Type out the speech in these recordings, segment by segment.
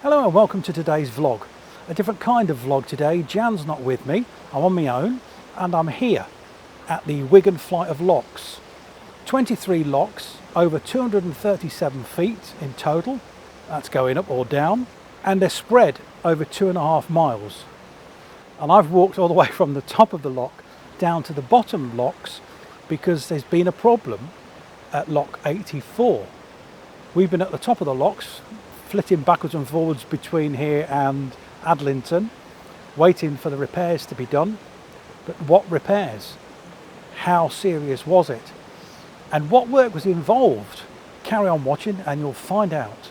Hello and welcome to today's vlog. A different kind of vlog today. Jan's not with me, I'm on my own and I'm here at the Wigan Flight of locks. 23 locks, over 237 feet in total, that's going up or down, and they're spread over 2.5 miles. And I've walked all the way from the top of the lock down to the bottom locks because there's been a problem at lock 84. We've been at the top of the locks, flitting backwards and forwards between here and Adlington, waiting for the repairs to be done. But what repairs? How serious was it? And what work was involved? Carry on watching and you'll find out.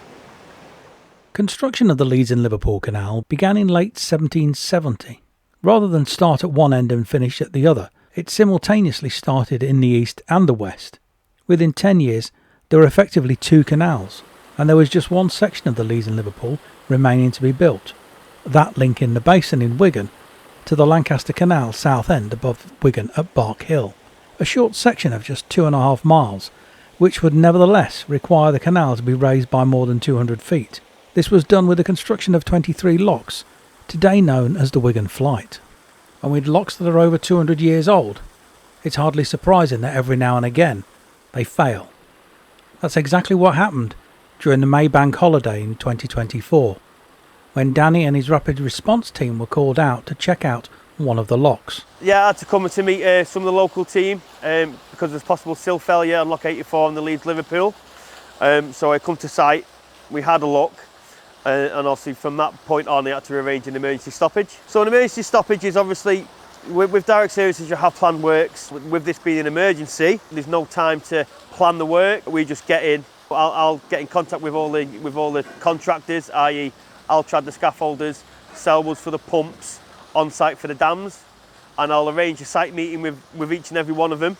Construction of the Leeds and Liverpool Canal began in late 1770. Rather than start at one end and finish at the other, it simultaneously started in the east and the west. Within 10 years, there were effectively 2 canals, and there was just one section of the Leeds and Liverpool remaining to be built, that linking the basin in Wigan to the Lancaster Canal south end above Wigan at Bark Hill, a short section of just 2.5 miles, which would nevertheless require the canal to be raised by more than 200 feet. This was done with the construction of 23 locks, today known as the Wigan Flight. And with locks that are over 200 years old, it's hardly surprising that every now and again they fail. That's exactly what happened during the May Bank holiday in 2024, when Danny and his rapid response team were called out to check out one of the locks. Yeah, I had to come to meet some of the local team because there's possible sill failure on lock 84 on the Leeds Liverpool. So I come to site, we had a look, and obviously from that point on they had to arrange an emergency stoppage. So an emergency stoppage is obviously, with direct services you have planned works. With this being an emergency, there's no time to plan the work. We just get in. I'll get in contact with all the contractors, i.e. I'll trad the scaffolders, Selwoods for the pumps, on site for the dams, and I'll arrange a site meeting with each and every one of them,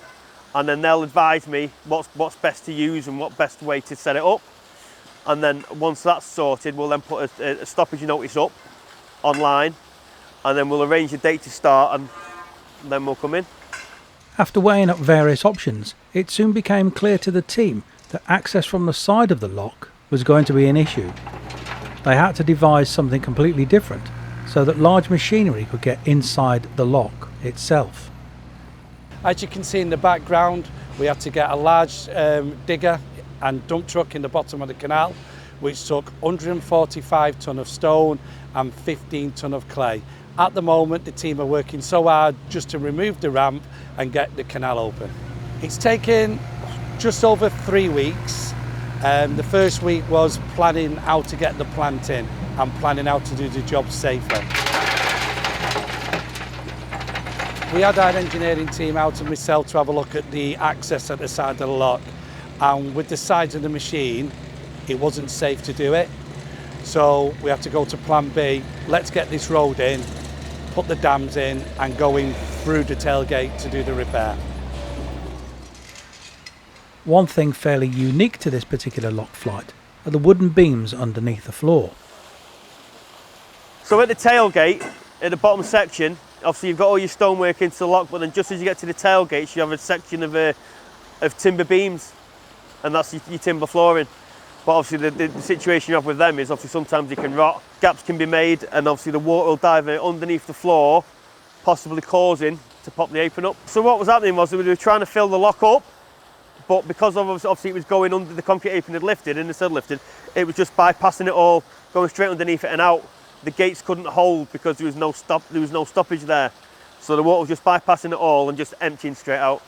and then they'll advise me what's best to use and what best way to set it up. And then once that's sorted, we'll then put a stoppage notice up online, and then we'll arrange a date to start, and then we'll come in. After weighing up various options, it soon became clear to the team that access from the side of the lock was going to be an issue. They had to devise something completely different so that large machinery could get inside the lock itself. As you can see in the background, we had to get a large digger and dump truck in the bottom of the canal, which took 145 tonne of stone and 15 tonne of clay. At the moment, the team are working so hard just to remove the ramp and get the canal open. It's taken just over 3 weeks. The first week was planning how to get the plant in and planning how to do the job safely. We had our engineering team out and myself to have a look at the access at the side of the lock, and with the size of the machine it wasn't safe to do it, so we had to go to plan B. Let's get this road in, put the dams in and go in through the tailgate to do the repair. One thing fairly unique to this particular lock flight are the wooden beams underneath the floor. So at the tailgate, at the bottom section, obviously you've got all your stonework into the lock, but then just as you get to the tailgates, you have a section of timber beams, and that's your timber flooring. But obviously the situation you have with them is obviously sometimes you can rot, gaps can be made, and obviously the water will divert underneath the floor, possibly causing to pop the apron up. So what was happening was that we were trying to fill the lock up, but because obviously it was going under, the concrete apron had lifted and instead of lifted, it was just bypassing it all, going straight underneath it and out. The gates couldn't hold because there was no stoppage there. So the water was just bypassing it all and just emptying straight out.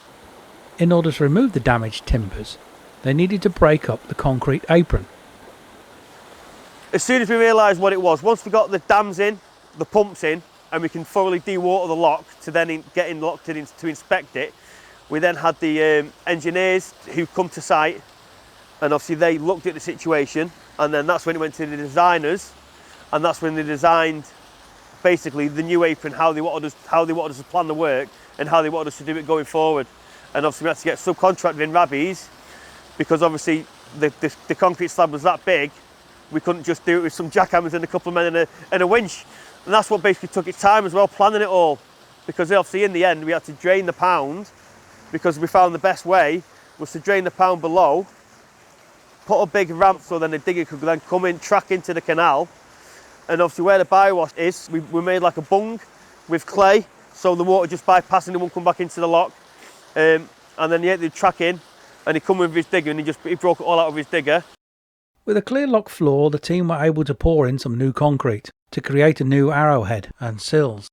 In order to remove the damaged timbers, they needed to break up the concrete apron. As soon as we realised what it was, once we got the dams in, the pumps in, and we can thoroughly dewater the lock to then get in locked in to inspect it, we then had the engineers who come to site, and obviously they looked at the situation, and then that's when it went to the designers, and that's when they designed basically the new apron, how they wanted us to plan the work and how they wanted us to do it going forward. And obviously we had to get subcontracted in Rabbies, because obviously the concrete slab was that big, we couldn't just do it with some jackhammers and a couple of men and a winch. And that's what basically took its time as well, planning it all. Because obviously in the end we had to drain the pound, because we found the best way was to drain the pound below, put a big ramp so then the digger could then come in, track into the canal, And obviously where the biowash is, we made like a bung with clay, so the water just bypassing it won't come back into the lock. And then they'd track in, and he'd come with his digger, and he broke it all out of his digger. With a clear lock floor, the team were able to pour in some new concrete to create a new arrowhead and sills.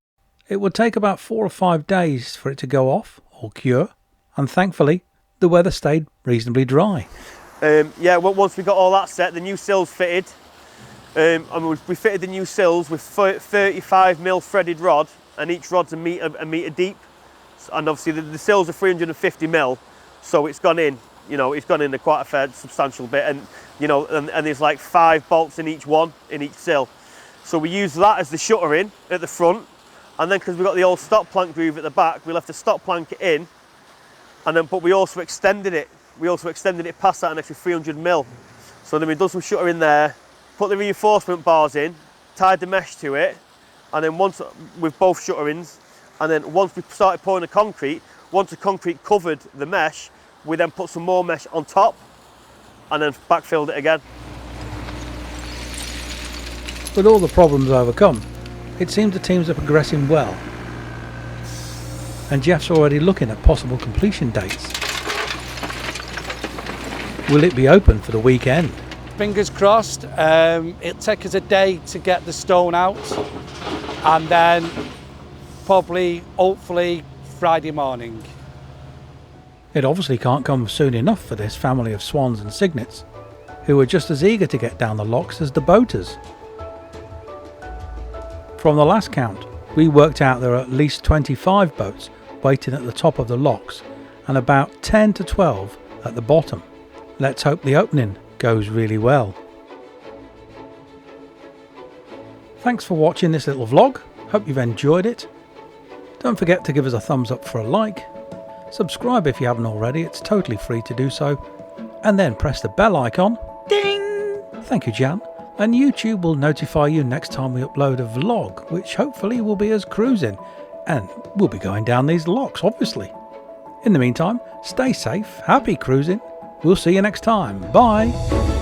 It would take about 4 or 5 days for it to go off or cure, and thankfully the weather stayed reasonably dry. Once we got all that set, the new sills fitted. We fitted the new sills with 35mm threaded rod, and each rod's a metre deep. And obviously the sills are 350mm, so it's gone in. It's gone in quite a fair, substantial bit, and and there's like 5 bolts in each sill. So we used that as the shutter in at the front, and then because we got the old stop plank groove at the back, we left the stop plank in, but we also extended it. We also extended it past that an extra 300mm. So then we done some shutter in there, put the reinforcement bars in, tied the mesh to it, and then once with both shutter ins, and then once we started pouring the concrete, once the concrete covered the mesh, we then put some more mesh on top and then backfilled it again. With all the problems overcome, it seems the teams are progressing well, and Jeff's already looking at possible completion dates. Will it be open for the weekend? Fingers crossed. It'll take us a day to get the stone out, and then hopefully Friday morning. It obviously can't come soon enough for this family of swans and cygnets, who are just as eager to get down the locks as the boaters. From the last count, we worked out there are at least 25 boats waiting at the top of the locks and about 10 to 12 at the bottom. Let's hope the opening goes really well. Thanks for watching this little vlog. Hope you've enjoyed it. Don't forget to give us a thumbs up for a like. Subscribe if you haven't already, it's totally free to do so. And then press the bell icon. Ding! Thank you, Jan. And YouTube will notify you next time we upload a vlog, which hopefully will be us cruising. And we'll be going down these locks, obviously. In the meantime, stay safe, happy cruising. We'll see you next time. Bye!